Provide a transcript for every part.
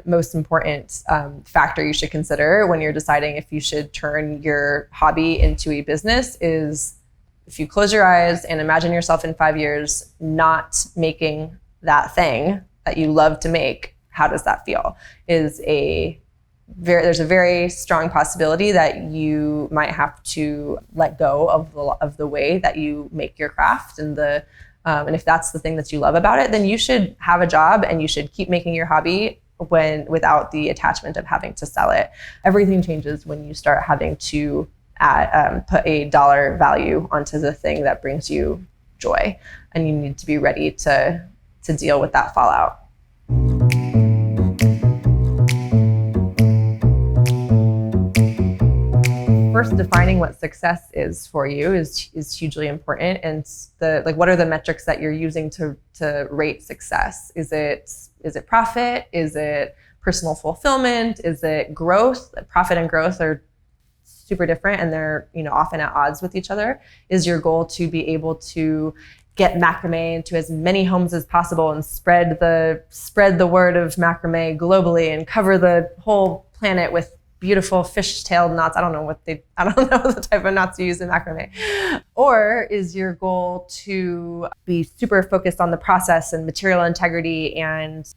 most important factor you should consider when you're deciding if you should turn your hobby into a business is, if you close your eyes and imagine yourself in 5 years not making that thing that you love to make, how does that feel? There's a very strong possibility that you might have to let go of the way that you make your craft, and if that's the thing that you love about it, then you should have a job and you should keep making your hobby without the attachment of having to sell it. Everything changes when you start having to put a dollar value onto the thing that brings you joy, and you need to be ready to deal with that fallout. First, defining what success is for you is hugely important, and what are the metrics that you're using to rate success? Is it profit? Is it personal fulfillment? Is it growth? Profit and growth are super different, and they're often at odds with each other. Is your goal to be able to get macrame into as many homes as possible and spread the word of macrame globally and cover the whole planet with beautiful fish-tailed knots? I don't know the type of knots you use in macrame. Or is your goal to be super focused on the process and material integrity and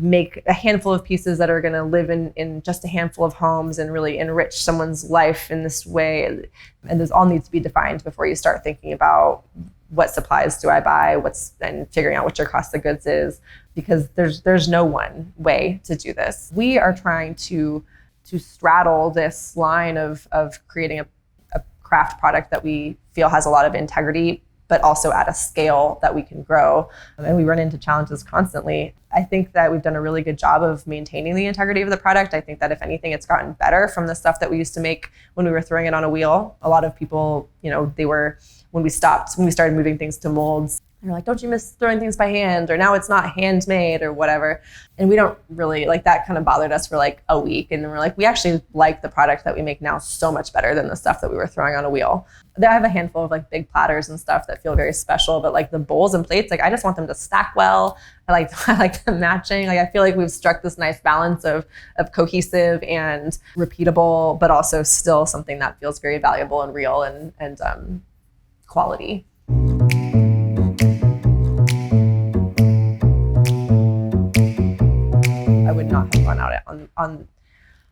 make a handful of pieces that are going to live in just a handful of homes and really enrich someone's life in this way? And those all need to be defined before you start thinking about what supplies do I buy, and figuring out what your cost of goods is, because there's no one way to do this. We are trying to straddle this line of creating a craft product that we feel has a lot of integrity, but also at a scale that we can grow. And we run into challenges constantly. I think that we've done a really good job of maintaining the integrity of the product. I think that if anything, it's gotten better from the stuff that we used to make when we were throwing it on a wheel. A lot of people, when we started moving things to molds, they're like, don't you miss throwing things by hand? Or now it's not handmade or whatever. And we don't really, that kind of bothered us for like a week. And then we're like, we actually like the product that we make now so much better than the stuff that we were throwing on a wheel. I have a handful of big platters and stuff that feel very special, but the bowls and plates, I just want them to stack well. I like them matching. I feel like we've struck this nice balance of cohesive and repeatable, but also still something that feels very valuable and real and quality. I would not have gone out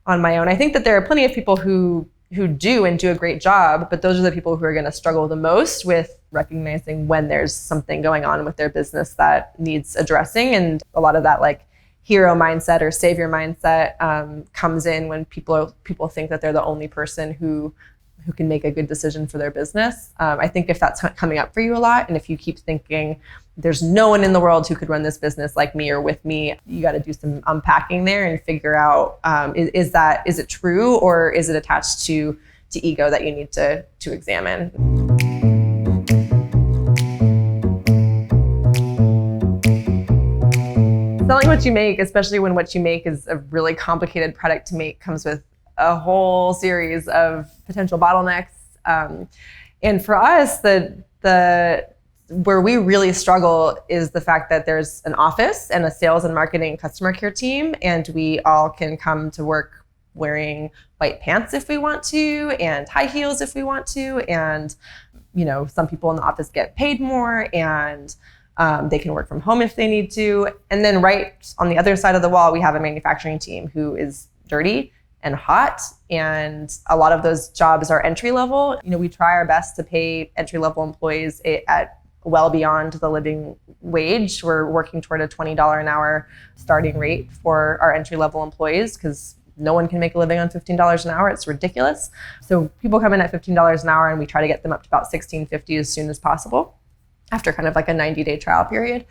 on my own. I think that there are plenty of people who do a great job, but those are the people who are going to struggle the most with recognizing when there's something going on with their business that needs addressing. And a lot of that hero mindset or savior mindset comes in when people think that they're the only person who can make a good decision for their business. I think if that's coming up for you a lot, and if you keep thinking there's no one in the world who could run this business like me or with me, you got to do some unpacking there and figure out, is it true, or is it attached to ego that you need to examine? Selling what you make, especially when what you make is a really complicated product to make, comes with a whole series of potential bottlenecks. And for us, where we really struggle is the fact that there's an office and a sales and marketing customer care team, and we all can come to work wearing white pants if we want to, and high heels if we want to. And, some people in the office get paid more, and they can work from home if they need to. And then right on the other side of the wall, we have a manufacturing team who is dirty and hot, and a lot of those jobs are entry level. We try our best to pay entry level employees at well beyond the living wage. We're working toward a $20 an hour starting rate for our entry level employees, because no one can make a living on $15 an hour. It's ridiculous. So people come in at $15 an hour, and we try to get them up to about $16.50 as soon as possible, after kind of a 90-day trial period.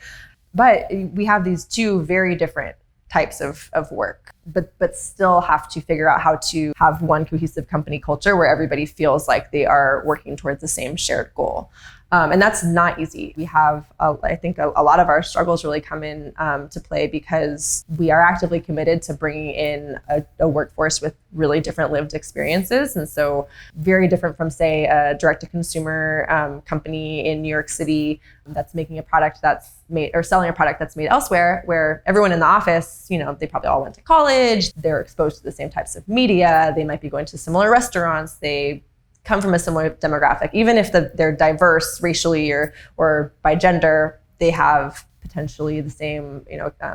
But we have these two very different types of work, but still have to figure out how to have one cohesive company culture where everybody feels like they are working towards the same shared goal. And that's not easy. We have, I think, a lot of our struggles really come in to play because we are actively committed to bringing in a workforce with really different lived experiences. And so very different from, say, a direct-to-consumer company in New York City that's making a product that's made or selling a product that's made elsewhere, where everyone in the office, they probably all went to college, they're exposed to the same types of media, they might be going to similar restaurants, they come from a similar demographic. Even if they're diverse racially or by gender, they have potentially the same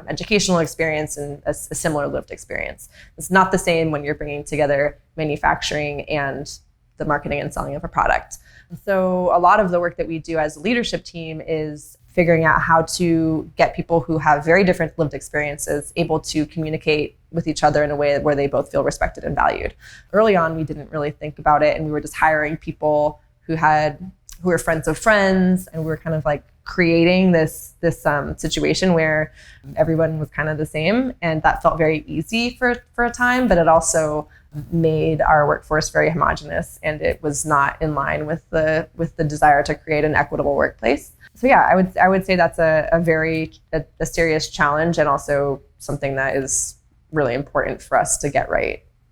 educational experience and a similar lived experience. It's not the same when you're bringing together manufacturing and the marketing and selling of a product. So a lot of the work that we do as a leadership team is figuring out how to get people who have very different lived experiences able to communicate with each other in a way where they both feel respected and valued. Early on, we didn't really think about it, and we were just hiring people who were friends of friends, and we were kind of like creating this situation where everyone was kind of the same, and that felt very easy for a time, but it also made our workforce very homogenous, and it was not in line with the desire to create an equitable workplace. So yeah, I would say that's a very serious challenge, and also something that is really important for us to get right.